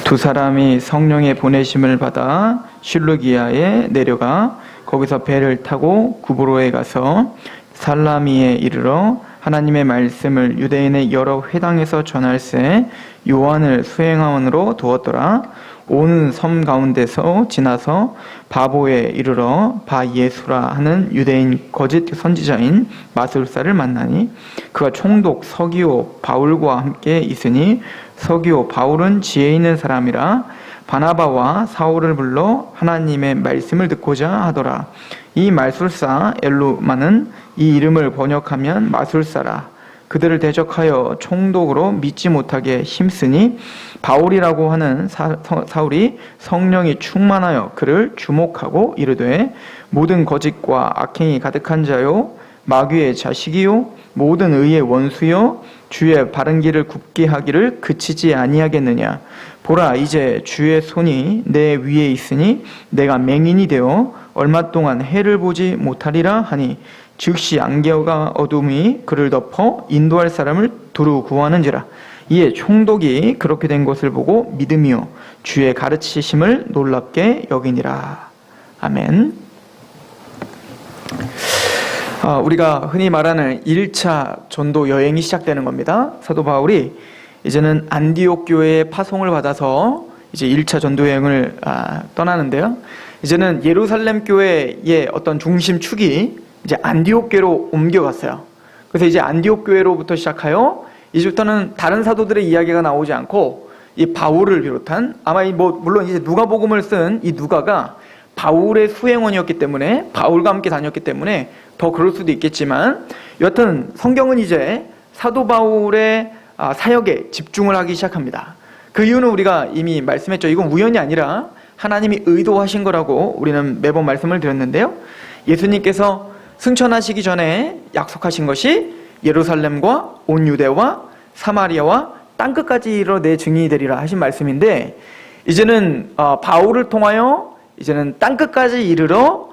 두 사람이 성령의 보내심을 받아 실루기아에 내려가 거기서 배를 타고 구브로에 가서 살라미에 이르러 하나님의 말씀을 유대인의 여러 회당에서 전할새 요한을 수행하원으로 두었더라. 온 섬 가운데서 지나서 바보에 이르러 바예수라 하는 유대인 거짓 선지자인 마술사를 만나니 그가 총독 서기오 바울과 함께 있으니 서기오 바울은 지혜 있는 사람이라 바나바와 사울을 불러 하나님의 말씀을 듣고자 하더라. 이 마술사 엘루마는 이 이름을 번역하면 마술사라. 그들을 대적하여 총독으로 믿지 못하게 힘쓰니 바울이라고 하는 사울이 성령이 충만하여 그를 주목하고 이르되 모든 거짓과 악행이 가득한 자요 마귀의 자식이요 모든 의의 원수요 주의 바른 길을 굽게 하기를 그치지 아니하겠느냐. 보라 이제 주의 손이 내 위에 있으니 내가 맹인이 되어 얼마 동안 해를 보지 못하리라 하니 즉시 안개가 어둠이 그를 덮어 인도할 사람을 두루 구하는지라. 이에 총독이 그렇게 된 것을 보고 믿으며 주의 가르치심을 놀랍게 여기니라. 아멘. 우리가 흔히 말하는 1차 전도 여행이 시작되는 겁니다. 사도 바울이 이제는 안디옥 교회의 파송을 받아서 이제 1차 전도 여행을 떠나는데요. 이제는 예루살렘 교회의 어떤 중심축이 이제 안디옥 교회로 옮겨갔어요. 그래서 이제 안디옥 교회로부터 시작하여 이제부터는 다른 사도들의 이야기가 나오지 않고 이 바울을 비롯한 아마 물론 이제 누가복음을 쓴 이 누가가 바울의 수행원이었기 때문에 바울과 함께 다녔기 때문에 더 그럴 수도 있겠지만 여튼 성경은 이제 사도 바울의 사역에 집중을 하기 시작합니다. 그 이유는 우리가 이미 말씀했죠. 이건 우연이 아니라 하나님이 의도하신 거라고 우리는 매번 말씀을 드렸는데요. 예수님께서 승천하시기 전에 약속하신 것이 예루살렘과 온 유대와 사마리아와 땅끝까지 이르러 내 증인이 되리라 하신 말씀인데 이제는 바울을 통하여 이제는 땅끝까지 이르러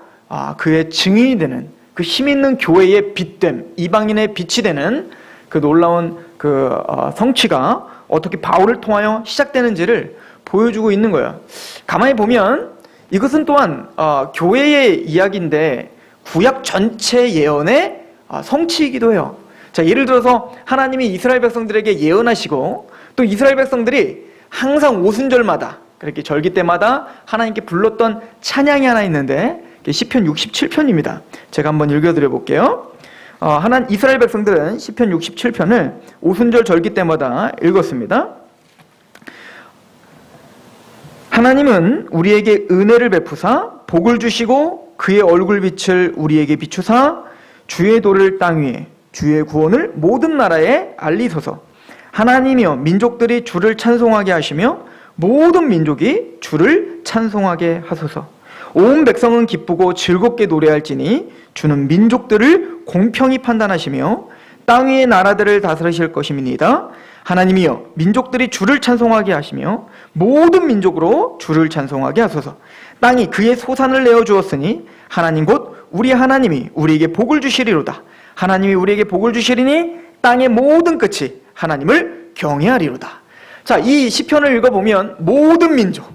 그의 증인이 되는 그 힘있는 교회의 빛됨, 이방인의 빛이 되는 그 놀라운 그 성취가 어떻게 바울을 통하여 시작되는지를 보여주고 있는 거예요. 가만히 보면 이것은 또한 교회의 이야기인데 구약 전체 예언의 성취이기도 해요. 자, 예를 들어서 하나님이 이스라엘 백성들에게 예언하시고 또 이스라엘 백성들이 항상 오순절마다 그렇게 절기 때마다 하나님께 불렀던 찬양이 하나 있는데 시편 67편입니다. 제가 한번 읽어드려 볼게요. 이스라엘 백성들은 시편 67편을 오순절 절기 때마다 읽었습니다. 하나님은 우리에게 은혜를 베푸사 복을 주시고 그의 얼굴빛을 우리에게 비추사 주의 도를 땅 위에 주의 구원을 모든 나라에 알리소서. 하나님이여 민족들이 주를 찬송하게 하시며 모든 민족이 주를 찬송하게 하소서. 온 백성은 기쁘고 즐겁게 노래할지니 주는 민족들을 공평히 판단하시며 땅 위의 나라들을 다스리실 것임이니이다. 하나님이여 민족들이 주를 찬송하게 하시며 모든 민족으로 주를 찬송하게 하소서. 땅이 그의 소산을 내어주었으니 하나님 곧 우리 하나님이 우리에게 복을 주시리로다. 하나님이 우리에게 복을 주시리니 땅의 모든 끝이 하나님을 경외하리로다. 자, 이 시편을 읽어보면 모든 민족,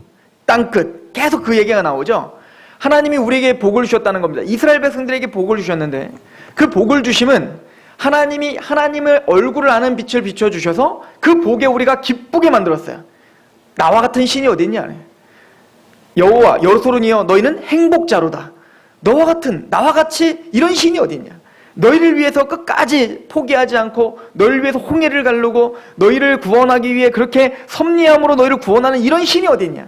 땅끝 계속 그 얘기가 나오죠. 하나님이 우리에게 복을 주셨다는 겁니다. 이스라엘 백성들에게 복을 주셨는데 그 복을 주심은 하나님이 하나님의 얼굴을 아는 빛을 비춰주셔서 그 복에 우리가 기쁘게 만들었어요. 나와 같은 신이 어디 있냐. 여호와 여호소론이여 너희는 행복자로다. 나와 같이 이런 신이 어디 있냐. 너희를 위해서 끝까지 포기하지 않고 너희를 위해서 홍해를 가르고 너희를 구원하기 위해 그렇게 섭리함으로 너희를 구원하는 이런 신이 어디 있냐.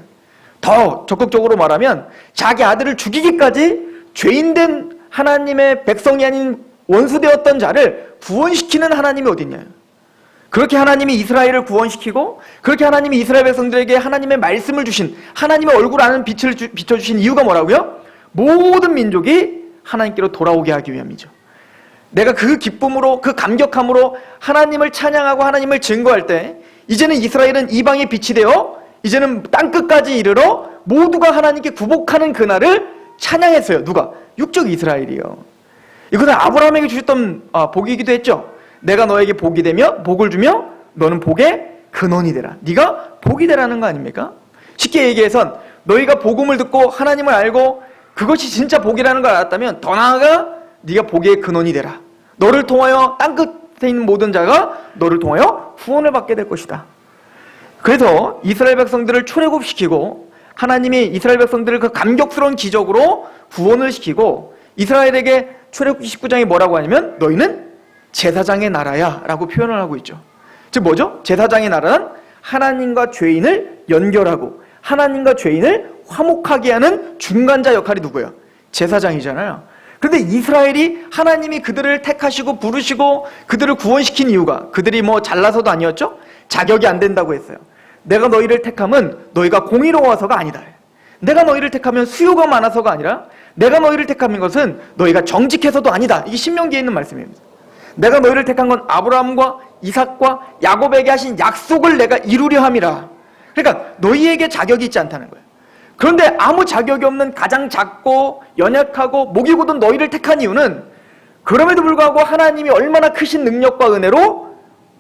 더 적극적으로 말하면 자기 아들을 죽이기까지 죄인된 하나님의 백성이 아닌 원수되었던 자를 구원시키는 하나님이 어디 있냐. 그렇게 하나님이 이스라엘을 구원시키고 그렇게 하나님이 이스라엘 백성들에게 하나님의 말씀을 주신 하나님의 얼굴 아는 빛을 비춰주신 이유가 뭐라고요? 모든 민족이 하나님께로 돌아오게 하기 위함이죠. 내가 그 기쁨으로 그 감격함으로 하나님을 찬양하고 하나님을 증거할 때 이제는 이스라엘은 이방의 빛이 되어 이제는 땅끝까지 이르러 모두가 하나님께 굽복하는 그날을 찬양했어요. 누가? 육적 이스라엘이요. 이것은 아브라함에게 주셨던 복이기도 했죠. 내가 너에게 복이 되며 복을 주며 너는 복의 근원이 되라. 네가 복이 되라는 거 아닙니까? 쉽게 얘기해선 너희가 복음을 듣고 하나님을 알고 그것이 진짜 복이라는 걸 알았다면 더 나아가 네가 복의 근원이 되라. 너를 통하여 땅끝에 있는 모든 자가 너를 통하여 후원을 받게 될 것이다. 그래서 이스라엘 백성들을 출애굽시키고 하나님이 이스라엘 백성들을 그 감격스러운 기적으로 구원을 시키고 이스라엘에게 출애굽기 19장이 뭐라고 하냐면 너희는 제사장의 나라야 라고 표현을 하고 있죠. 즉 뭐죠? 제사장의 나라는 하나님과 죄인을 연결하고 하나님과 죄인을 화목하게 하는 중간자 역할이 누구예요? 제사장이잖아요. 그런데 이스라엘이 하나님이 그들을 택하시고 부르시고 그들을 구원시킨 이유가 그들이 뭐 잘나서도 아니었죠? 자격이 안 된다고 했어요. 내가 너희를 택함은 너희가 공의로워서가 아니다. 내가 너희를 택하면 수요가 많아서가 아니라 내가 너희를 택한 것은 너희가 정직해서도 아니다. 이게 신명기에 있는 말씀입니다. 내가 너희를 택한 건 아브라함과 이삭과 야곱에게 하신 약속을 내가 이루려 함이라. 그러니까 너희에게 자격이 있지 않다는 거예요. 그런데 아무 자격이 없는 가장 작고 연약하고 목이 굳은 너희를 택한 이유는 그럼에도 불구하고 하나님이 얼마나 크신 능력과 은혜로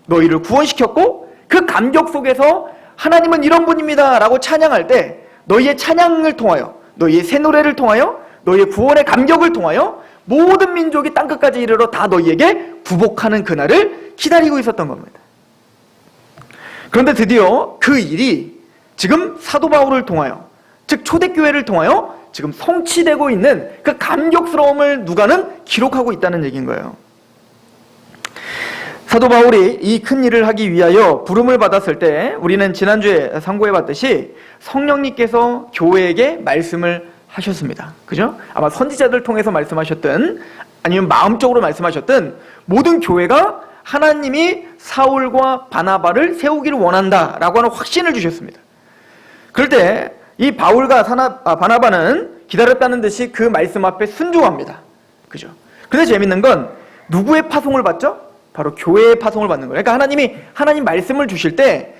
너희를 구원시켰고 그 감격 속에서 하나님은 이런 분입니다 라고 찬양할 때 너희의 찬양을 통하여 너희의 새 노래를 통하여 너희의 구원의 감격을 통하여 모든 민족이 땅끝까지 이르러 다 너희에게 구복하는 그날을 기다리고 있었던 겁니다. 그런데 드디어 그 일이 지금 사도 바울을 통하여 즉 초대교회를 통하여 지금 성취되고 있는 그 감격스러움을 누가는 기록하고 있다는 얘기인 거예요. 사도 바울이 이 큰 일을 하기 위하여 부름을 받았을 때 우리는 지난주에 상고해봤듯이 성령님께서 교회에게 말씀을 하셨습니다. 그죠? 아마 선지자들 통해서 말씀하셨든 아니면 마음적으로 말씀하셨든 모든 교회가 하나님이 사울과 바나바를 세우기를 원한다라고 하는 확신을 주셨습니다. 그럴 때 이 바울과 바나바는 기다렸다는 듯이 그 말씀 앞에 순종합니다. 그죠? 근데 재밌는 건 누구의 파송을 받죠? 바로 교회의 파송을 받는 거예요. 그러니까 하나님 말씀을 주실 때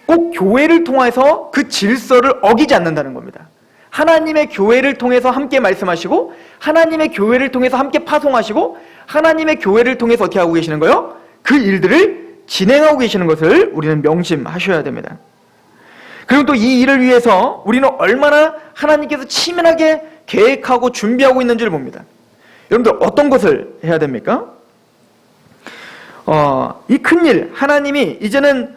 꼭 교회를 통해서 그 질서를 어기지 않는다는 겁니다. 하나님의 교회를 통해서 함께 말씀하시고 하나님의 교회를 통해서 함께 파송하시고 하나님의 교회를 통해서 어떻게 하고 계시는 거예요? 그 일들을 진행하고 계시는 것을 우리는 명심하셔야 됩니다. 그리고 또 이 일을 위해서 우리는 얼마나 하나님께서 치밀하게 계획하고 준비하고 있는지를 봅니다. 여러분들 어떤 것을 해야 됩니까? 이 큰일 하나님이 이제는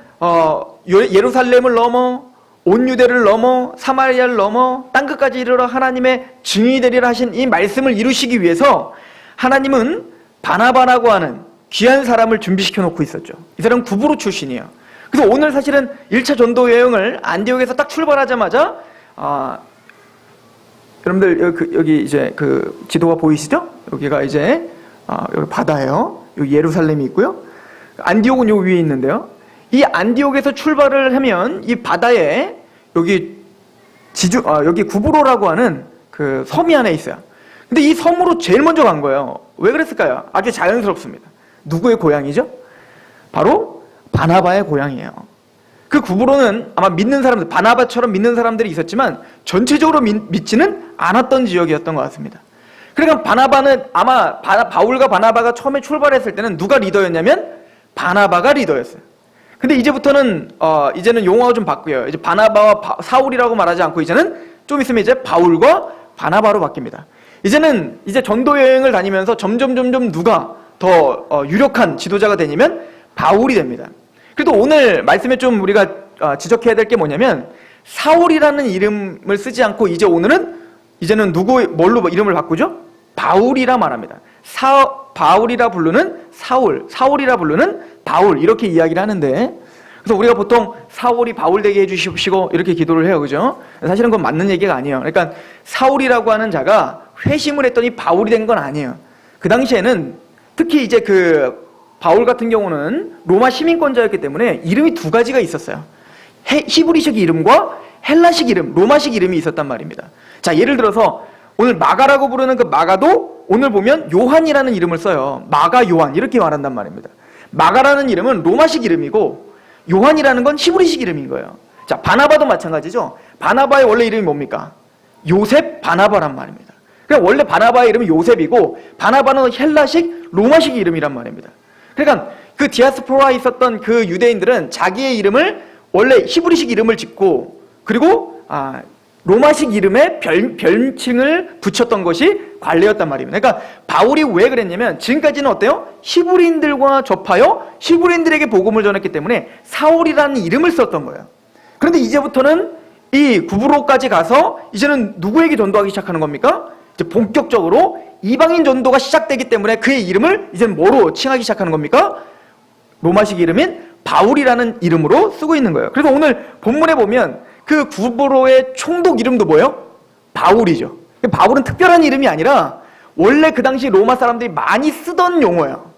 예루살렘을 넘어 온 유대를 넘어 사마리아를 넘어 땅끝까지 이르러 하나님의 증인이 되리라 하신 이 말씀을 이루시기 위해서 하나님은 바나바라고 하는 귀한 사람을 준비시켜 놓고 있었죠. 이 사람은 구브로 출신이에요. 그래서 오늘 사실은 1차 전도 여행을 안디옥에서 딱 출발하자마자 여러분들 여기 이제 그 지도가 보이시죠? 여기가 이제 여기 바다예요. 여기 예루살렘이 있고요. 안디옥은 요 위에 있는데요. 이 안디옥에서 출발을 하면 이 바다에 여기 여기 구브로라고 하는 그 섬이 하나 있어요. 근데 이 섬으로 제일 먼저 간 거예요. 왜 그랬을까요? 아주 자연스럽습니다. 누구의 고향이죠? 바로 바나바의 고향이에요. 그 구브로는 아마 믿는 사람들, 바나바처럼 믿는 사람들이 있었지만 전체적으로 믿지는 않았던 지역이었던 것 같습니다. 그러니까 바나바는 아마 바울과 바나바가 처음에 출발했을 때는 누가 리더였냐면 바나바가 리더였어요. 근데 이제부터는 이제는 용어가 좀 바뀌어요. 이제 바나바와 사울이라고 말하지 않고 이제는 좀 있으면 이제 바울과 바나바로 바뀝니다. 이제는 이제 전도 여행을 다니면서 점점 누가 더 유력한 지도자가 되냐면 바울이 됩니다. 그래도 오늘 말씀에 좀 우리가 지적해야 될 게 뭐냐면 사울이라는 이름을 쓰지 않고 이제는 뭘로 이름을 바꾸죠? 바울이라 말합니다. 바울이라 부르는 사울이라 부르는 바울 이렇게 이야기를 하는데 그래서 우리가 보통 사울이 바울 되게 해주십시오 이렇게 기도를 해요. 그죠? 사실은 그건 맞는 얘기가 아니에요. 그러니까 사울이라고 하는 자가 회심을 했더니 바울이 된 건 아니에요. 그 당시에는 특히 이제 그 바울 같은 경우는 로마 시민권자였기 때문에 이름이 두 가지가 있었어요. 히브리식 이름과 헬라식 이름, 로마식 이름이 있었단 말입니다. 자, 예를 들어서 오늘 마가라고 부르는 그 마가도 오늘 보면 요한이라는 이름을 써요. 마가 요한 이렇게 말한단 말입니다. 마가라는 이름은 로마식 이름이고 요한이라는 건 히브리식 이름인 거예요. 자, 바나바도 마찬가지죠. 바나바의 원래 이름이 뭡니까? 요셉 바나바란 말입니다. 그러니까 원래 바나바의 이름은 요셉이고 바나바는 헬라식 로마식 이름이란 말입니다. 그러니까 그 디아스포라에 있었던 그 유대인들은 자기의 이름을 원래 히브리식 이름을 짓고 그리고 로마식 이름에 별칭을 붙였던 것이 관례였단 말입니다. 그러니까 바울이 왜 그랬냐면 지금까지는 어때요? 히브리인들과 접하여 히브리인들에게 복음을 전했기 때문에 사울이라는 이름을 썼던 거예요. 그런데 이제부터는 이 구브로까지 가서 이제는 누구에게 전도하기 시작하는 겁니까? 이제 본격적으로 이방인 전도가 시작되기 때문에 그의 이름을 이제는 뭐로 칭하기 시작하는 겁니까? 로마식 이름인 바울이라는 이름으로 쓰고 있는 거예요. 그래서 오늘 본문에 보면 그 구브로의 총독 이름도 뭐예요? 바울이죠. 바울은 특별한 이름이 아니라 원래 그 당시 로마 사람들이 많이 쓰던 용어예요.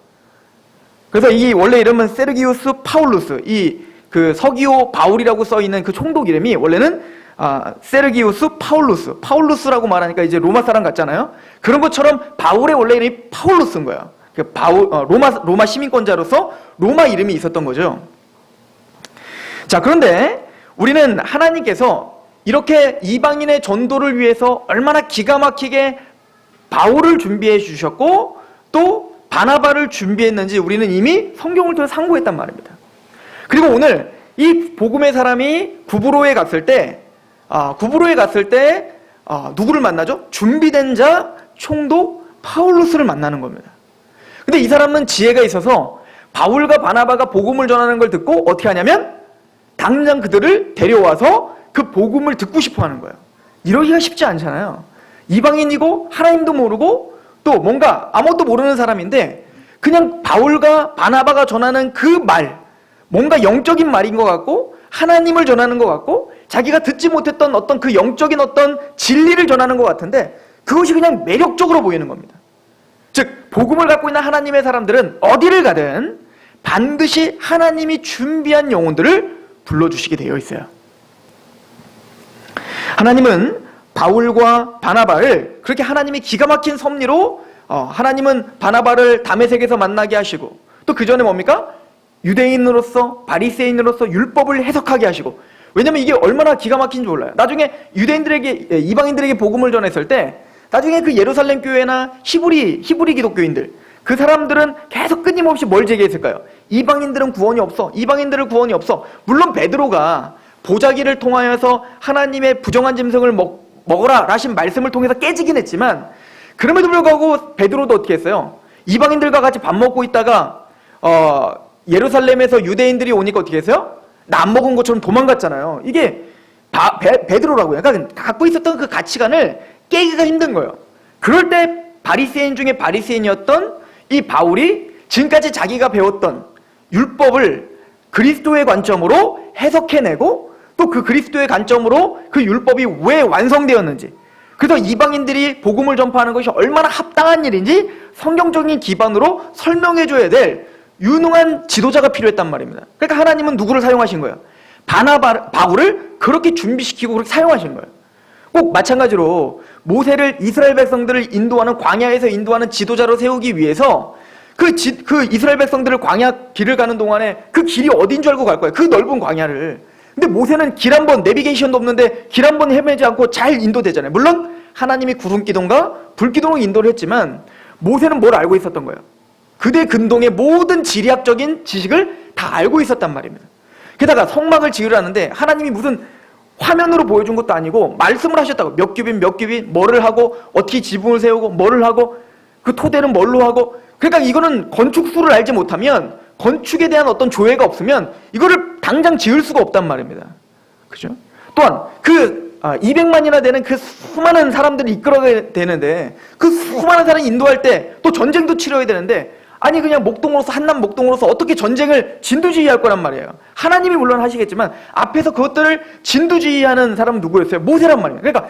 그래서 이 원래 이름은 세르기우스 파울루스, 이 그 서기오 바울이라고 써 있는 그 총독 이름이 원래는 세르기우스 파울루스라고 말하니까 이제 로마 사람 같잖아요. 그런 것처럼 바울의 원래 이름이 파울루스인 거예요. 로마 시민권자로서 로마 이름이 있었던 거죠. 자, 그런데 우리는 하나님께서 이렇게 이방인의 전도를 위해서 얼마나 기가 막히게 바울을 준비해 주셨고 또 바나바를 준비했는지 우리는 이미 성경을 통해 상고했단 말입니다. 그리고 오늘 이 복음의 사람이 구브로에 갔을 때 누구를 만나죠? 준비된 자 총독 파울루스를 만나는 겁니다. 근데 이 사람은 지혜가 있어서 바울과 바나바가 복음을 전하는 걸 듣고 어떻게 하냐면 당장 그들을 데려와서 그 복음을 듣고 싶어 하는 거예요. 이러기가 쉽지 않잖아요. 이방인이고 하나님도 모르고 또 뭔가 아무것도 모르는 사람인데 그냥 바울과 바나바가 전하는 그 말, 뭔가 영적인 말인 것 같고 하나님을 전하는 것 같고 자기가 듣지 못했던 어떤 그 영적인 어떤 진리를 전하는 것 같은데 그것이 그냥 매력적으로 보이는 겁니다. 즉 복음을 갖고 있는 하나님의 사람들은 어디를 가든 반드시 하나님이 준비한 영혼들을 불러주시게 되어 있어요. 하나님은 바울과 바나바를 그렇게 하나님이 기가 막힌 섭리로 하나님은 바나바를 다메섹에서 만나게 하시고 또 그 전에 뭡니까? 유대인으로서 바리새인으로서 율법을 해석하게 하시고 왜냐면 이게 얼마나 기가 막힌지 몰라요. 나중에 이방인들에게 복음을 전했을 때 나중에 그 예루살렘 교회나 히브리 기독교인들 그 사람들은 계속 끊임없이 뭘 제기했을까요? 이방인들은 구원이 없어. 이방인들은 구원이 없어. 물론 베드로가 보자기를 통하여서 하나님의 부정한 짐승을 먹어라 라신 말씀을 통해서 깨지긴 했지만 그럼에도 불구하고 베드로도 어떻게 했어요? 이방인들과 같이 밥 먹고 있다가 예루살렘에서 유대인들이 오니까 어떻게 했어요? 나 안 먹은 것처럼 도망갔잖아요. 이게 베드로라고요. 그러니까 갖고 있었던 그 가치관을 깨기가 힘든 거예요. 그럴 때 바리새인 중에 바리새인이었던 이 바울이 지금까지 자기가 배웠던 율법을 그리스도의 관점으로 해석해내고 또 그 그리스도의 관점으로 그 율법이 왜 완성되었는지 그래서 이방인들이 복음을 전파하는 것이 얼마나 합당한 일인지 성경적인 기반으로 설명해줘야 될 유능한 지도자가 필요했단 말입니다. 그러니까 하나님은 누구를 사용하신 거예요? 바울을 그렇게 준비시키고 그렇게 사용하신 거예요. 꼭 마찬가지로 모세를 이스라엘 백성들을 인도하는 광야에서 인도하는 지도자로 세우기 위해서 그 이스라엘 백성들을 광야 길을 가는 동안에 그 길이 어딘 줄 알고 갈 거예요. 그 넓은 광야를. 근데 모세는 길 한 번 내비게이션도 없는데 길 한 번 헤매지 않고 잘 인도되잖아요. 물론 하나님이 구름기둥과 불기둥으로 인도를 했지만 모세는 뭘 알고 있었던 거예요? 그대 근동의 모든 지리학적인 지식을 다 알고 있었단 말입니다. 게다가 성막을 지으라는데 하나님이 무슨 화면으로 보여준 것도 아니고 말씀을 하셨다고. 몇 규빗 뭐를 하고 어떻게 지붕을 세우고 뭐를 하고 그 토대는 뭘로 하고. 그러니까 이거는 건축수를 알지 못하면 건축에 대한 어떤 조예가 없으면 이거를 당장 지을 수가 없단 말입니다. 그죠? 또한 200만이나 되는 그 수많은 사람들을 이끌어야 되는데 그 수많은 사람을 인도할 때 또 전쟁도 치러야 되는데 아니 그냥 한남 목동으로서 어떻게 전쟁을 진두지휘할 거란 말이에요. 하나님이 물론 하시겠지만 앞에서 그것들을 진두지휘하는 사람은 누구였어요? 모세란 말이에요. 그러니까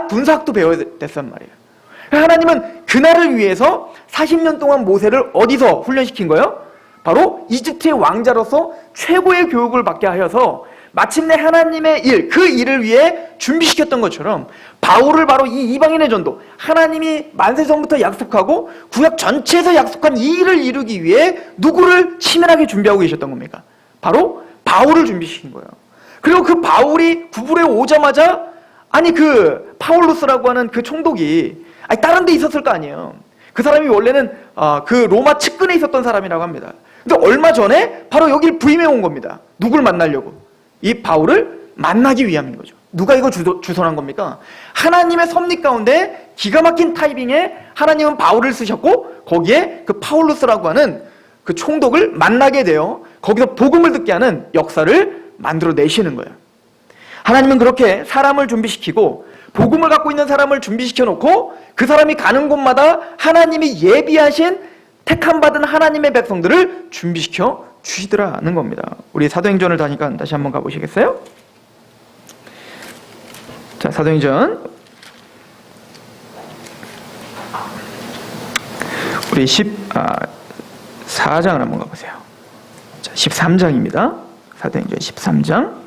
군사학도 배워야 됐단 말이에요. 하나님은 그날을 위해서 40년 동안 모세를 어디서 훈련시킨 거예요? 바로 이집트의 왕자로서 최고의 교육을 받게 하여서 마침내 하나님의 그 일을 위해 준비시켰던 것처럼 바울을 바로 이 이방인의 전도, 하나님이 만세전부터 약속하고 구약 전체에서 약속한 이 일을 이루기 위해 누구를 치밀하게 준비하고 계셨던 겁니까? 바로 바울을 준비시킨 거예요. 그리고 그 바울이 구브로에 오자마자 그 파울루스라고 하는 그 총독이 다른 데 있었을 거 아니에요. 그 사람이 원래는 그 로마 측근에 있었던 사람이라고 합니다. 근데 얼마 전에 바로 여길 부임해 온 겁니다. 누굴 만나려고? 이 바울을 만나기 위함인 거죠. 누가 이거 주선한 겁니까? 하나님의 섭리 가운데 기가 막힌 타이밍에 하나님은 바울을 쓰셨고 거기에 그 파울루스라고 하는 그 총독을 만나게 되어 거기서 복음을 듣게 하는 역사를 만들어내시는 거예요. 하나님은 그렇게 사람을 준비시키고 복음을 갖고 있는 사람을 준비시켜 놓고 그 사람이 가는 곳마다 하나님이 예비하신 택함받은 하나님의 백성들을 준비시켜 주시더라는 겁니다. 우리 사도행전을 다니까 다시 한번 가보시겠어요? 자, 사도행전 우리 14장을 한번 가보세요. 자, 13장입니다. 사도행전 13장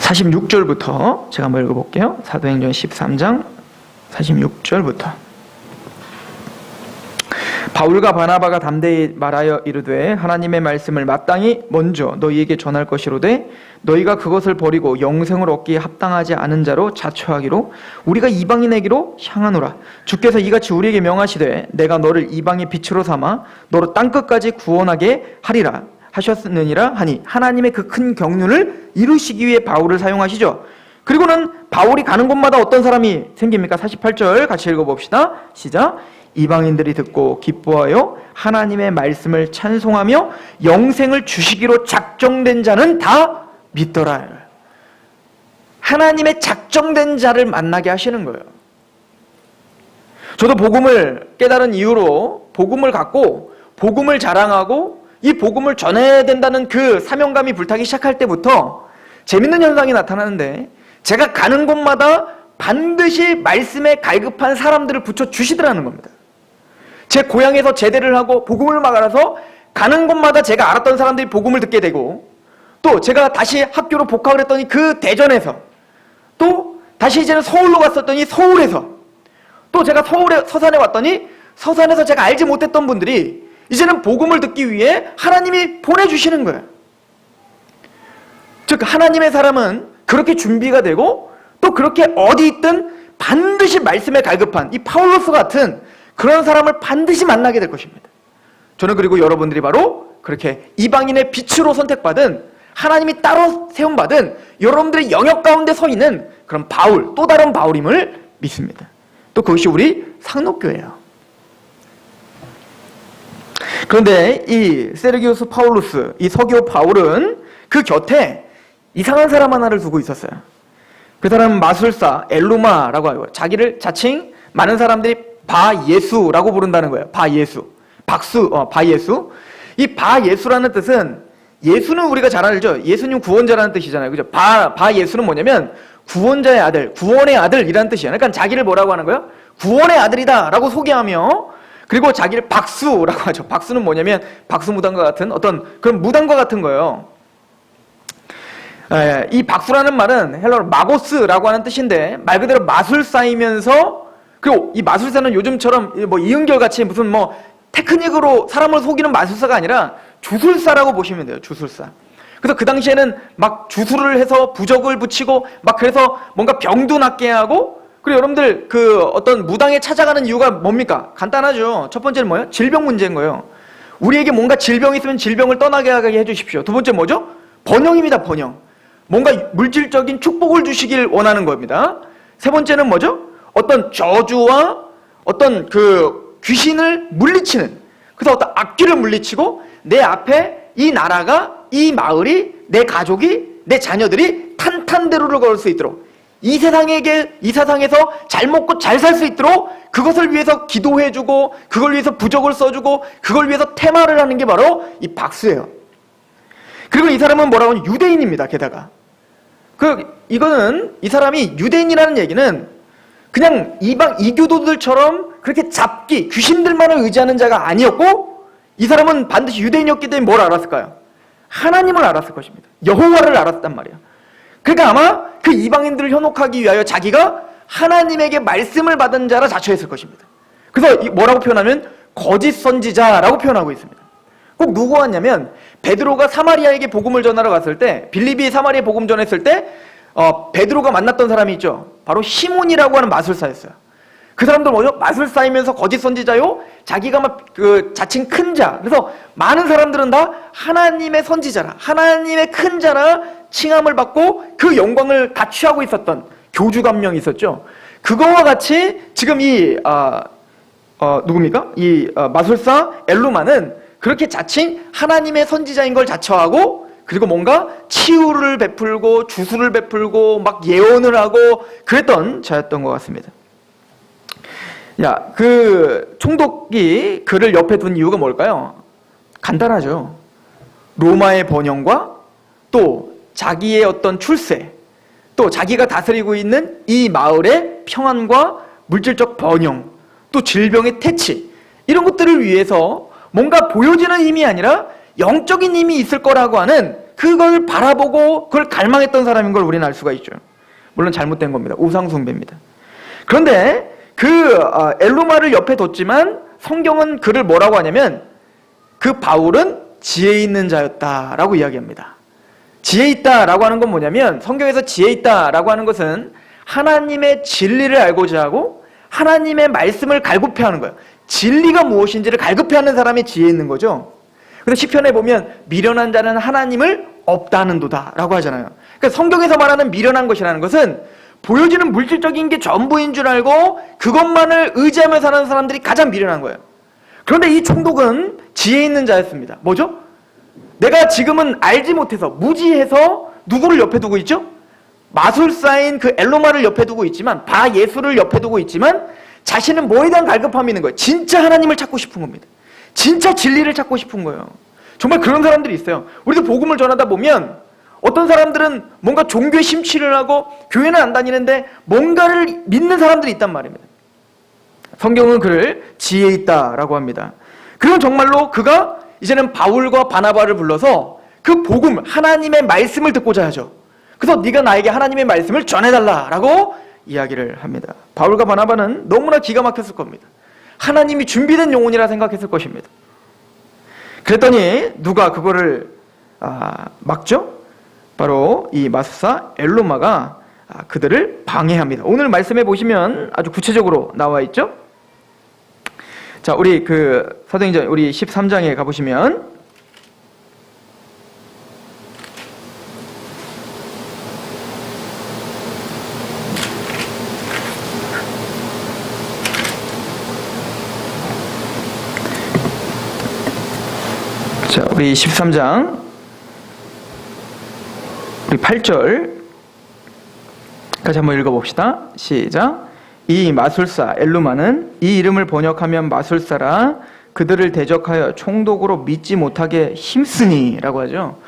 46절부터 제가 한번 읽어볼게요. 사도행전 13장 46절부터 바울과 바나바가 담대히 말하여 이르되 하나님의 말씀을 마땅히 먼저 너희에게 전할 것이로되 너희가 그것을 버리고 영생을 얻기에 합당하지 않은 자로 자처하기로 우리가 이방인에게로 향하노라. 주께서 이같이 우리에게 명하시되 내가 너를 이방의 빛으로 삼아 너로 땅끝까지 구원하게 하리라 하셨느니라 하니 하나님의 그 큰 경륜을 이루시기 위해 바울을 사용하시죠. 그리고는 바울이 가는 곳마다 어떤 사람이 생깁니까? 48절 같이 읽어봅시다. 시작. 이방인들이 듣고 기뻐하여 하나님의 말씀을 찬송하며 영생을 주시기로 작정된 자는 다 믿더라. 하나님의 작정된 자를 만나게 하시는 거예요. 저도 복음을 깨달은 이후로 복음을 갖고 복음을 자랑하고 이 복음을 전해야 된다는 그 사명감이 불타기 시작할 때부터 재밌는 현상이 나타나는데 제가 가는 곳마다 반드시 말씀에 갈급한 사람들을 붙여주시더라는 겁니다. 제 고향에서 제대를 하고 복음을 말아서 가는 곳마다 제가 알았던 사람들이 복음을 듣게 되고 또 제가 다시 학교로 복학을 했더니 그 대전에서 또 다시 이제는 서울로 갔었더니 서울에서 또 제가 서산에 왔더니 서산에서 제가 알지 못했던 분들이 이제는 복음을 듣기 위해 하나님이 보내주시는 거예요. 즉 하나님의 사람은 그렇게 준비가 되고 또 그렇게 어디 있든 반드시 말씀에 갈급한 이 파울로스 같은 그런 사람을 반드시 만나게 될 것입니다. 저는 그리고 여러분들이 바로 그렇게 이방인의 빛으로 선택받은 하나님이 따로 세움받은 여러분들의 영역 가운데 서 있는 그런 바울, 또 다른 바울임을 믿습니다. 또 그것이 우리 상록교회예요. 그런데 이 세르기우스 파울루스, 이 서기오 바울은 그 곁에 이상한 사람 하나를 두고 있었어요. 그 사람은 마술사 엘루마라고 하고 자기를 자칭 많은 사람들이 바예수라고 부른다는 거예요. 바예수. 바예수. 이 바예수라는 뜻은 예수는 우리가 잘 알죠. 예수님 구원자라는 뜻이잖아요. 그죠? 바예수는 뭐냐면 구원자의 아들, 구원의 아들이라는 뜻이에요. 그러니까 자기를 뭐라고 하는 거예요? 구원의 아들이다라고 소개하며 그리고 자기를 박수라고 하죠. 박수는 뭐냐면 박수무당과 같은 어떤 그런 무당과 같은 거예요. 이 박수라는 말은 헬라어로 마고스라고 하는 뜻인데 말 그대로 마술사이면서 그리고 이 마술사는 요즘처럼 뭐 이은결 같이 무슨 뭐 테크닉으로 사람을 속이는 마술사가 아니라 주술사라고 보시면 돼요. 주술사. 그래서 그 당시에는 막 주술을 해서 부적을 붙이고 막 그래서 뭔가 병도 낫게 하고 그리고 여러분들 그 어떤 무당에 찾아가는 이유가 뭡니까? 간단하죠. 첫 번째는 뭐예요? 질병 문제인 거예요. 우리에게 뭔가 질병이 있으면 질병을 떠나게 하게 해주십시오. 두 번째 뭐죠? 번영입니다. 번영. 뭔가 물질적인 축복을 주시길 원하는 겁니다. 세 번째는 뭐죠? 어떤 저주와 어떤 그 귀신을 물리치는 그래서 어떤 악귀를 물리치고 내 앞에 이 나라가 이 마을이 내 가족이 내 자녀들이 탄탄대로를 걸을 수 있도록 이 세상에서 잘 먹고 잘 살 수 있도록 그것을 위해서 기도해주고 그걸 위해서 부적을 써주고 그걸 위해서 테마를 하는 게 바로 이 박수예요. 그리고 이 사람은 뭐라고 하면 유대인입니다. 게다가 이거는 이 사람이 유대인이라는 얘기는 그냥 이방 이교도들처럼 그렇게 잡기 귀신들만을 의지하는 자가 아니었고 이 사람은 반드시 유대인이었기 때문에 뭘 알았을까요? 하나님을 알았을 것입니다. 여호와를 알았단 말이에요. 그러니까 아마 그 이방인들을 현혹하기 위하여 자기가 하나님에게 말씀을 받은 자라 자처했을 것입니다. 그래서 뭐라고 표현하면 거짓 선지자라고 표현하고 있습니다. 꼭 누구 왔냐면 베드로가 사마리아에게 복음을 전하러 갔을 때 빌립이 사마리아에 복음 전했을 때 베드로가 만났던 사람이 있죠. 바로 시몬이라고 하는 마술사였어요. 그 사람들 뭐죠? 마술사이면서 거짓 선지자요. 자기가 막 그 자칭 큰 자. 그래서 많은 사람들은 다 하나님의 선지자라, 하나님의 큰 자라 칭함을 받고 그 영광을 다 취하고 있었던 교주감명이 있었죠. 그거와 같이 지금 이 누굽니까? 이 마술사 엘루마는 그렇게 자칭 하나님의 선지자인 걸 자처하고, 그리고 뭔가 치유를 베풀고 주술을 베풀고 막 예언을 하고 그랬던 자였던 것 같습니다. 야, 그 총독이 그를 옆에 둔 이유가 뭘까요? 간단하죠. 로마의 번영과 또 자기의 어떤 출세, 또 자기가 다스리고 있는 이 마을의 평안과 물질적 번영, 또 질병의 퇴치, 이런 것들을 위해서 뭔가 보여지는 힘이 아니라 영적인 힘이 있을 거라고 하는, 그걸 바라보고 그걸 갈망했던 사람인 걸 우리는 알 수가 있죠. 물론 잘못된 겁니다. 우상숭배입니다. 그런데 그 엘루마를 옆에 뒀지만 성경은 그를 뭐라고 하냐면 그 바울은 지혜 있는 자였다라고 이야기합니다. 지혜 있다라고 하는 건 뭐냐면, 성경에서 지혜 있다라고 하는 것은 하나님의 진리를 알고자 하고 하나님의 말씀을 갈급해하는 거예요. 진리가 무엇인지를 갈급해하는 사람이 지혜 있는 거죠. 그래서 시편에 보면 미련한 자는 하나님을 없다는도다 라고 하잖아요. 그러니까 성경에서 말하는 미련한 것이라는 것은 보여지는 물질적인 게 전부인 줄 알고 그것만을 의지하며 사는 사람들이 가장 미련한 거예요. 그런데 이 총독은 지혜 있는 자였습니다. 뭐죠? 내가 지금은 알지 못해서, 무지해서 누구를 옆에 두고 있죠? 마술사인 그 엘로마를 옆에 두고 있지만, 바 예수를 옆에 두고 있지만, 자신은 뭐에 대한 갈급함이 있는 거예요? 진짜 하나님을 찾고 싶은 겁니다. 진짜 진리를 찾고 싶은 거예요. 정말 그런 사람들이 있어요. 우리도 복음을 전하다 보면 어떤 사람들은 뭔가 종교에 심취를 하고 교회는 안 다니는데 뭔가를 믿는 사람들이 있단 말입니다. 성경은 그를 지혜 있다라고 합니다. 그리고 정말로 그가 이제는 바울과 바나바를 불러서 그 복음, 하나님의 말씀을 듣고자 하죠. 그래서 네가 나에게 하나님의 말씀을 전해달라라고 이야기를 합니다. 바울과 바나바는 너무나 기가 막혔을 겁니다. 하나님이 준비된 영혼이라 생각했을 것입니다. 그랬더니 누가 그거를 막죠? 바로 이 마술사 엘로마가 그들을 방해합니다. 오늘 말씀해 보시면 아주 구체적으로 나와 있죠? 자, 우리 그 사도행전 우리 13장에 가보시면 자, 우리 13장 우리 8절까지 한번 읽어봅시다. 시작. 이 마술사 엘루마는 이 이름을 번역하면 마술사라 그들을 대적하여 총독으로 믿지 못하게 힘쓰니 라고 하죠.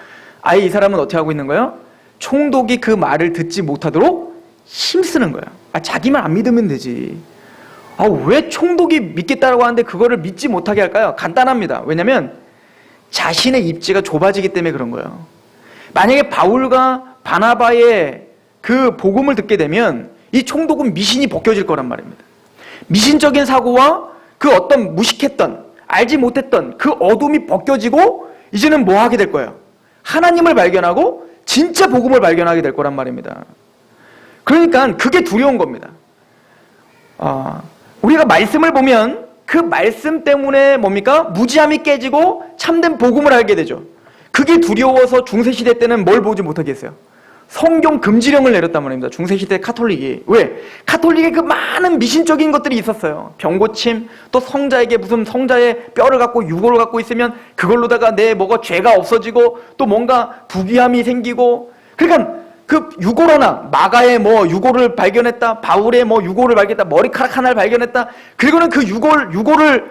아예 이 사람은 어떻게 하고 있는 거예요? 총독이 그 말을 듣지 못하도록 힘쓰는 거예요. 자기만 안 믿으면 되지. 왜 총독이 믿겠다라고 하는데 그거를 믿지 못하게 할까요? 간단합니다. 왜냐면 자신의 입지가 좁아지기 때문에 그런 거예요. 만약에 바울과 바나바의 그 복음을 듣게 되면 이 총독은 미신이 벗겨질 거란 말입니다. 미신적인 사고와 그 어떤 무식했던, 알지 못했던 그 어둠이 벗겨지고 이제는 뭐 하게 될 거예요? 하나님을 발견하고 진짜 복음을 발견하게 될 거란 말입니다. 그러니까 그게 두려운 겁니다. 우리가 말씀을 보면 그 말씀 때문에 뭡니까? 무지함이 깨지고 참된 복음을 알게 되죠. 그게 두려워서 중세시대 때는 뭘 보지 못하게 했어요? 성경 금지령을 내렸단 말입니다. 중세시대 카톨릭이. 왜? 카톨릭에 그 많은 미신적인 것들이 있었어요. 병고침, 또 성자에게 무슨 성자의 뼈를 갖고 유골을 갖고 있으면 그걸로다가 내 뭐가 죄가 없어지고 또 뭔가 부귀함이 생기고, 그러니까 그 유골 하나, 마가의 뭐 유골을 발견했다, 바울의 뭐 유골을 발견했다, 머리카락 하나를 발견했다, 그리고는 그 유골을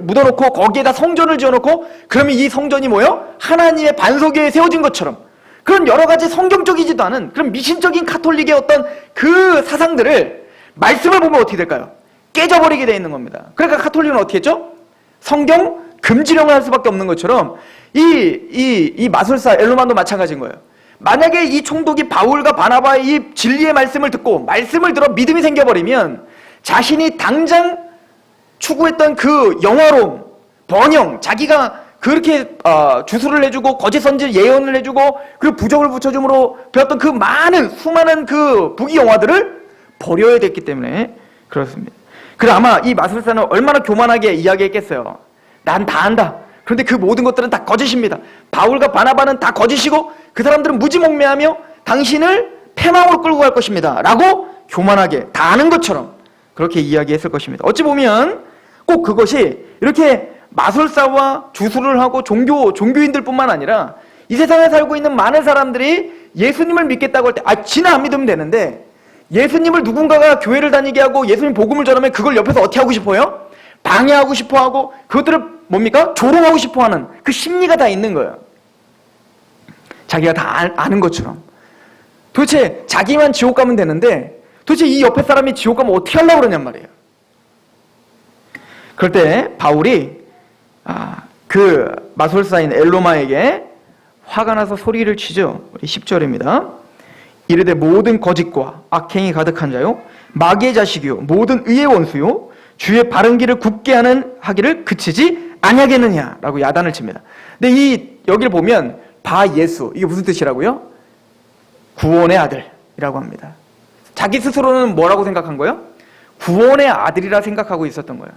묻어놓고 거기에다 성전을 지어놓고, 그러면 이 성전이 뭐예요? 하나님의 반석 위에 세워진 것처럼, 그런 여러 가지 성경적이지도 않은 그런 미신적인 카톨릭의 어떤 그 사상들을 말씀을 보면 어떻게 될까요? 깨져버리게 돼 있는 겁니다. 그러니까 카톨릭은 어떻게 했죠? 성경 금지령을 할 수밖에 없는 것처럼 이 마술사 엘로만도 마찬가지인 거예요. 만약에 이 총독이 바울과 바나바의 이 진리의 말씀을 듣고 말씀을 들어 믿음이 생겨버리면 자신이 당장 추구했던 그 영화로움, 번영, 자기가 그렇게 주술을 해주고 거짓 선지 예언을 해주고 그리고 부적을 붙여줌으로 배웠던 그 수많은 그 부귀 영화들을 버려야 됐기 때문에 그렇습니다. 그래 아마 이 마술사는 얼마나 교만하게 이야기했겠어요. 난 다 안다. 그런데 그 모든 것들은 다 거짓입니다. 바울과 바나바는 다 거짓이고 그 사람들은 무지몽매하며 당신을 패망으로 끌고 갈 것입니다. 라고 교만하게 다 아는 것처럼 그렇게 이야기했을 것입니다. 어찌 보면 꼭 그것이 이렇게 마술사와 주술을 하고 종교인들 뿐만 아니라 이 세상에 살고 있는 많은 사람들이 예수님을 믿겠다고 할 때 지는 안 믿으면 되는데 예수님을 누군가가 교회를 다니게 하고 예수님 복음을 전하면 그걸 옆에서 어떻게 하고 싶어요? 방해하고 싶어 하고 그것들을 뭡니까? 조롱하고 싶어 하는 그 심리가 다 있는 거예요. 자기가 다 아는 것처럼. 도대체 자기만 지옥 가면 되는데 도대체 이 옆에 사람이 지옥 가면 어떻게 하려고 그러냔 말이에요. 그럴 때 바울이 그 마술사인 엘로마에게 화가 나서 소리를 치죠. 우리 10절입니다. 이르되 모든 거짓과 악행이 가득한 자요 마귀의 자식이요 모든 의의 원수요 주의 바른 길을 굳게 하기를 그치지 아니하겠느냐라고 야단을 칩니다. 근데 여기를 보면 바 예수 이게 무슨 뜻이라고요? 구원의 아들이라고 합니다. 자기 스스로는 뭐라고 생각한 거예요? 구원의 아들이라 생각하고 있었던 거예요.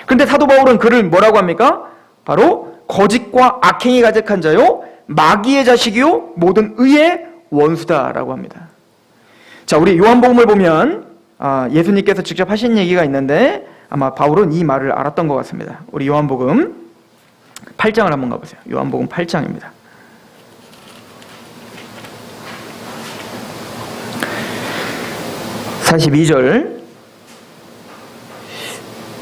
그런데 사도 바울은 그를 뭐라고 합니까? 바로 거짓과 악행이 가득한 자요 마귀의 자식이요 모든 의의 원수다라고 합니다. 자, 우리 요한복음을 보면 예수님께서 직접 하신 얘기가 있는데 아마 바울은 이 말을 알았던 것 같습니다. 우리 요한복음 8장을 한번 가보세요. 요한복음 8장입니다. (42절)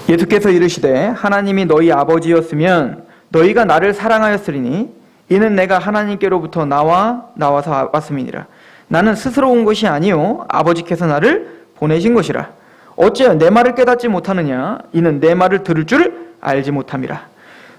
예수께서 이르시되 하나님이 너희 아버지였으면 너희가 나를 사랑하였으리니 이는 내가 하나님께로부터 나와서 왔음이니라. 나는 스스로 온 것이 아니요 아버지께서 나를 보내신 것이라. 어찌하여 내 말을 깨닫지 못하느냐? 이는 내 말을 들을 줄 알지 못함이라.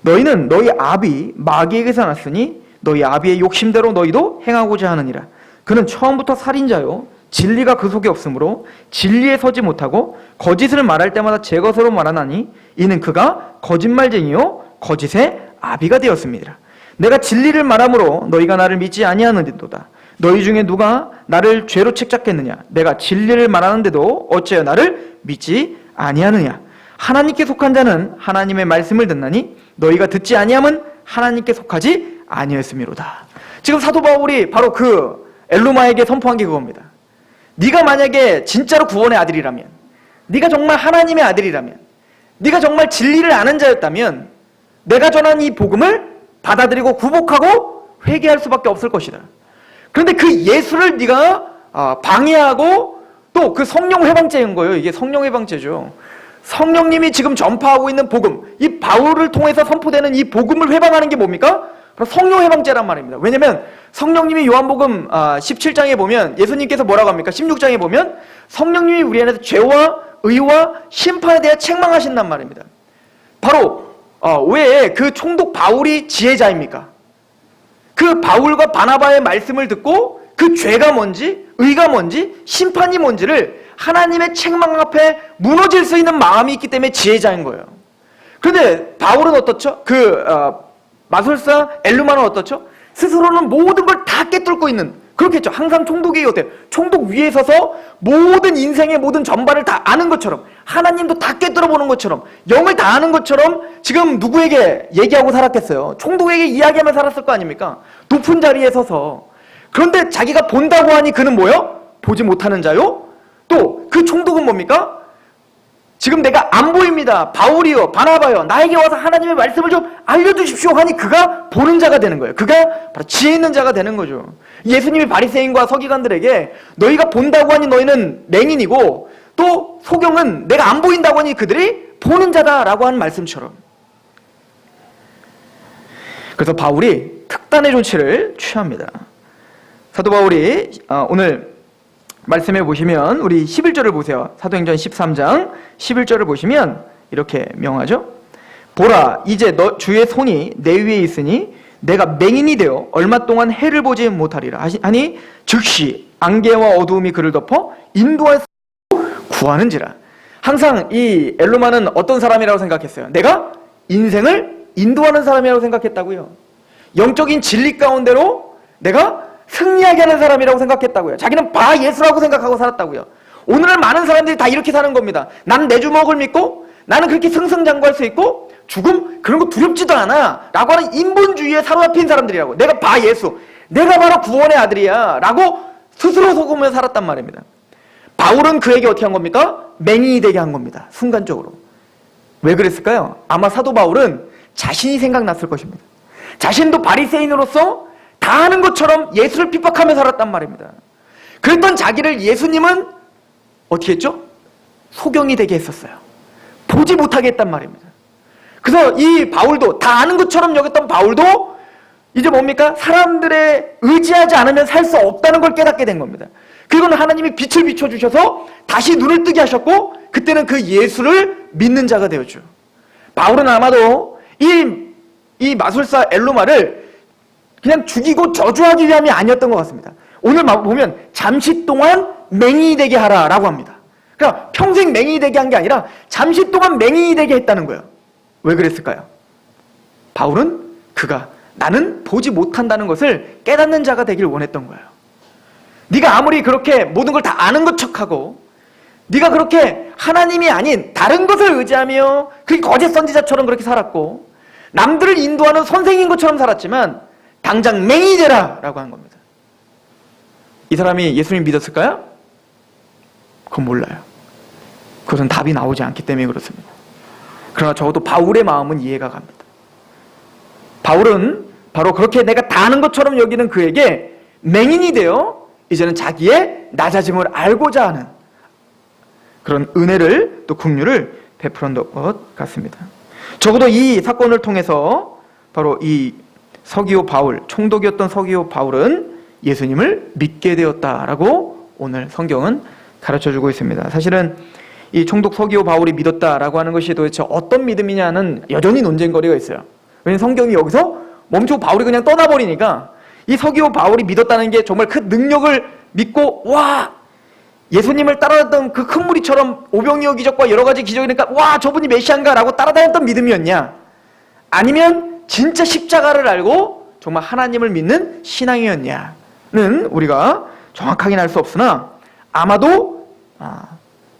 너희는 너희 아비 마귀에게서 났으니 너희 아비의 욕심대로 너희도 행하고자 하느니라. 그는 처음부터 살인자요 진리가 그 속에 없으므로 진리에 서지 못하고 거짓을 말할 때마다 제 것으로 말하나니 이는 그가 거짓말쟁이요 거짓의 아비가 되었습니다. 내가 진리를 말함으로 너희가 나를 믿지 아니하는도다. 너희 중에 누가 나를 죄로 책잡겠느냐? 내가 진리를 말하는데도 어찌하여 나를 믿지 아니하느냐? 하나님께 속한 자는 하나님의 말씀을 듣나니 너희가 듣지 아니함은 하나님께 속하지 아니하였음이로다. 지금 사도 바울이 바로 그 엘로마에게 선포한 게 그겁니다. 네가 만약에 진짜로 구원의 아들이라면, 네가 정말 하나님의 아들이라면, 네가 정말 진리를 아는 자였다면 내가 전한 이 복음을 받아들이고 굽복하고 회개할 수밖에 없을 것이다. 그런데 그 예수를 네가 방해하고 또 그 성령 회방죄인 거예요. 이게 성령 회방죄죠. 성령님이 지금 전파하고 있는 복음, 이 바울을 통해서 선포되는 이 복음을 회방하는 게 뭡니까? 바로 성령 회방죄란 말입니다. 왜냐면 성령님이 요한복음 17장에 보면 예수님께서 뭐라고 합니까? 16장에 보면 성령님이 우리 안에서 죄와 의와 심판에 대해 책망하신단 말입니다. 바로 왜 그 총독 바울이 지혜자입니까? 그 바울과 바나바의 말씀을 듣고 그 죄가 뭔지, 의가 뭔지, 심판이 뭔지를 하나님의 책망 앞에 무너질 수 있는 마음이 있기 때문에 지혜자인 거예요. 그런데 바울은 어떻죠? 마술사 엘루마는 어떻죠? 스스로는 모든 걸 다 꿰뚫고 있는, 그렇겠죠. 항상 총독이 어때요? 총독 위에 서서 모든 인생의 모든 전반을 다 아는 것처럼, 하나님도 다 꿰뚫어 보는 것처럼, 영을 다 아는 것처럼 지금 누구에게 얘기하고 살았겠어요? 총독에게 이야기하며 살았을 거 아닙니까? 높은 자리에 서서. 그런데 자기가 본다고 하니 그는 뭐요? 보지 못하는 자요? 또 그 총독은 뭡니까? 지금 내가 안 보입니다. 바울이요, 바나바요, 나에게 와서 하나님의 말씀을 좀 알려주십시오 하니 그가 보는 자가 되는 거예요. 그가 바로 지혜 있는 자가 되는 거죠. 예수님이 바리새인과 서기관들에게 너희가 본다고 하니 너희는 맹인이고 또 소경은 내가 안 보인다고 하니 그들이 보는 자다라고 하는 말씀처럼. 그래서 바울이 특단의 조치를 취합니다. 사도 바울이 오늘 말씀해 보시면 우리 11절을 보세요. 사도행전 13장 11절을 보시면 이렇게 명하죠. 보라, 이제 주의 손이 내 위에 있으니 내가 맹인이 되어 얼마 동안 해를 보지 못하리라 하니 즉시 안개와 어두움이 그를 덮어 인도할 구하는지라. 항상 이 엘루마는 어떤 사람이라고 생각했어요? 내가 인생을 인도하는 사람이라고 생각했다고요. 영적인 진리 가운데로 내가 승리하게 하는 사람이라고 생각했다고요. 자기는 바 예수라고 생각하고 살았다고요. 오늘날 많은 사람들이 다 이렇게 사는 겁니다. 나는 내 주먹을 믿고 나는 그렇게 승승장구할 수 있고 죽음 그런 거 두렵지도 않아 라고 하는 인본주의에 사로잡힌 사람들이라고. 내가 봐 예수, 내가 바로 구원의 아들이야 라고 스스로 속으며 살았단 말입니다. 바울은 그에게 어떻게 한 겁니까? 맹인이 되게 한 겁니다. 순간적으로. 왜 그랬을까요? 아마 사도 바울은 자신이 생각났을 것입니다. 자신도 바리새인으로서 다 아는 것처럼 예수를 핍박하며 살았단 말입니다. 그랬던 자기를 예수님은 어떻게 했죠? 소경이 되게 했었어요. 보지 못하게 했단 말입니다. 그래서 이 바울도 다 아는 것처럼 여겼던 바울도 이제 뭡니까? 사람들의 의지하지 않으면 살 수 없다는 걸 깨닫게 된 겁니다. 그리고는 하나님이 빛을 비춰주셔서 다시 눈을 뜨게 하셨고 그때는 그 예수를 믿는 자가 되었죠. 바울은 아마도 이 마술사 엘루마를 그냥 죽이고 저주하기 위함이 아니었던 것 같습니다. 오늘 보면 잠시 동안 맹인이 되게 하라라고 합니다. 그러니까 평생 맹인이 되게 한 게 아니라 잠시 동안 맹인이 되게 했다는 거예요. 왜 그랬을까요? 바울은 나는 보지 못한다는 것을 깨닫는 자가 되길 원했던 거예요. 네가 아무리 그렇게 모든 걸 다 아는 것 척하고 네가 그렇게 하나님이 아닌 다른 것을 의지하며 그렇게 거짓 선지자처럼 그렇게 살았고 남들을 인도하는 선생인 것처럼 살았지만 당장 맹인이 되라 라고 한 겁니다. 이 사람이 예수님 믿었을까요? 그건 몰라요. 그것은 답이 나오지 않기 때문에 그렇습니다. 그러나 적어도 바울의 마음은 이해가 갑니다. 바울은 바로 그렇게 내가 다 아는 것처럼 여기는 그에게 맹인이 되어 이제는 자기의 낮아짐을 알고자 하는 그런 은혜를 또 긍휼을 베풀었던 것 같습니다. 적어도 이 사건을 통해서 바로 이 서기오 바울, 총독이었던 서기오 바울은 예수님을 믿게 되었다라고 오늘 성경은 가르쳐주고 있습니다. 사실은 이 총독 서기오 바울이 믿었다라고 하는 것이 도대체 어떤 믿음이냐는 여전히 논쟁거리가 있어요. 왜냐하면 성경이 여기서 멈추고 바울이 그냥 떠나버리니까 이 서기오 바울이 믿었다는 게 정말 큰 능력을 믿고 와 예수님을 따라다녔던 그 큰 무리처럼 오병이어 기적과 여러 가지 기적이니까 와 저분이 메시아인가 라고 따라다녔던 믿음이었냐, 아니면 진짜 십자가를 알고 정말 하나님을 믿는 신앙이었냐는 우리가 정확하게는 알 수 없으나 아마도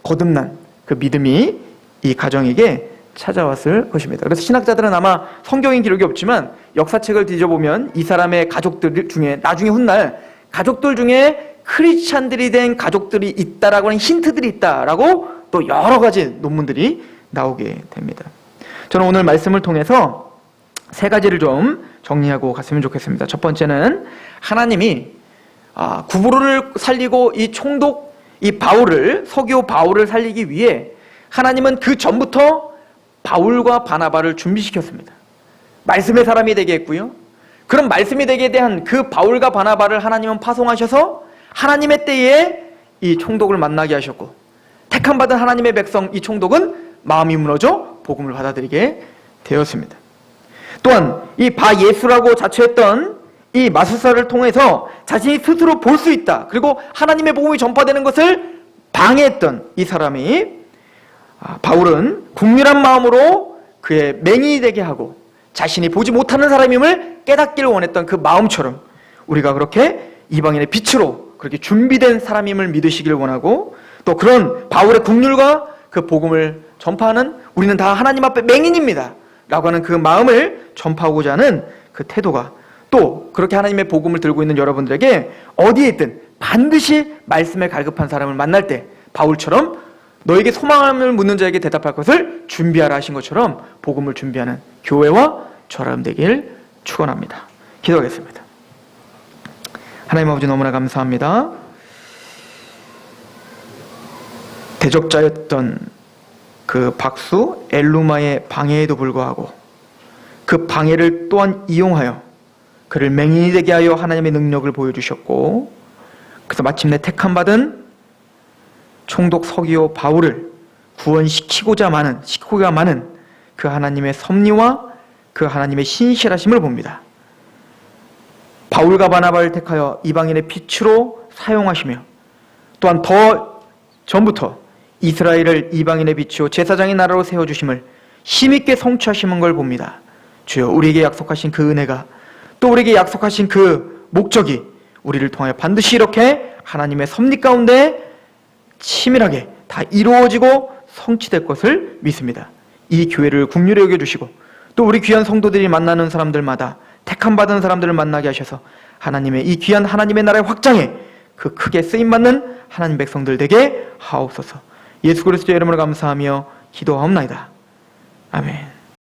거듭난 그 믿음이 이 가정에게 찾아왔을 것입니다. 그래서 신학자들은 아마 성경인 기록이 없지만 역사책을 뒤져보면 이 사람의 가족들 중에 나중에 훗날 가족들 중에 크리스찬들이 된 가족들이 있다라고 하는 힌트들이 있다라고 또 여러 가지 논문들이 나오게 됩니다. 저는 오늘 말씀을 통해서 세 가지를 좀 정리하고 갔으면 좋겠습니다. 첫 번째는 하나님이 구브로를 살리고 이 총독 이 바울을 서기오 바울을 살리기 위해 하나님은 그 전부터 바울과 바나바를 준비시켰습니다. 말씀의 사람이 되게 했고요. 그런 말씀이 되게 대한 그 바울과 바나바를 하나님은 파송하셔서 하나님의 때에 이 총독을 만나게 하셨고 택함 받은 하나님의 백성 이 총독은 마음이 무너져 복음을 받아들이게 되었습니다. 또한 이 바예수라고 자처했던 이 마술사를 통해서 자신이 스스로 볼 수 있다, 그리고 하나님의 복음이 전파되는 것을 방해했던 이 사람이 바울은 국률한 마음으로 그의 맹인이 되게 하고 자신이 보지 못하는 사람임을 깨닫기를 원했던 그 마음처럼 우리가 그렇게 이방인의 빛으로 그렇게 준비된 사람임을 믿으시길 원하고, 또 그런 바울의 국률과 그 복음을 전파하는 우리는 다 하나님 앞에 맹인입니다 라고 하는 그 마음을 전파하고자 하는 그 태도가, 또 그렇게 하나님의 복음을 들고 있는 여러분들에게 어디에 있든 반드시 말씀에 갈급한 사람을 만날 때 바울처럼 너에게 소망을 묻는 자에게 대답할 것을 준비하라 하신 것처럼 복음을 준비하는 교회와 저람 되길 축원합니다. 기도하겠습니다. 하나님 아버지 너무나 감사합니다. 대적자였던 그 박수 엘루마의 방해에도 불구하고 그 방해를 또한 이용하여 그를 맹인이 되게 하여 하나님의 능력을 보여주셨고, 그래서 마침내 택함받은 총독 서기오 바울을 구원시키고자 많은 그 하나님의 섭리와 그 하나님의 신실하심을 봅니다. 바울과 바나바를 택하여 이방인의 빛으로 사용하시며 또한 더 전부터 이스라엘을 이방인의 빛이요 제사장의 나라로 세워주심을 힘있게 성취하시는 걸 봅니다. 주여, 우리에게 약속하신 그 은혜가, 또 우리에게 약속하신 그 목적이 우리를 통하여 반드시 이렇게 하나님의 섭리 가운데 치밀하게 다 이루어지고 성취될 것을 믿습니다. 이 교회를 긍휼히 여겨주시고 또 우리 귀한 성도들이 만나는 사람들마다 택함받은 사람들을 만나게 하셔서 하나님의 이 귀한 하나님의 나라의 확장에 그 크게 쓰임받는 하나님 백성들 되게 하옵소서. 예수 그리스도의 이름으로 감사하며 기도하옵나이다. 아멘.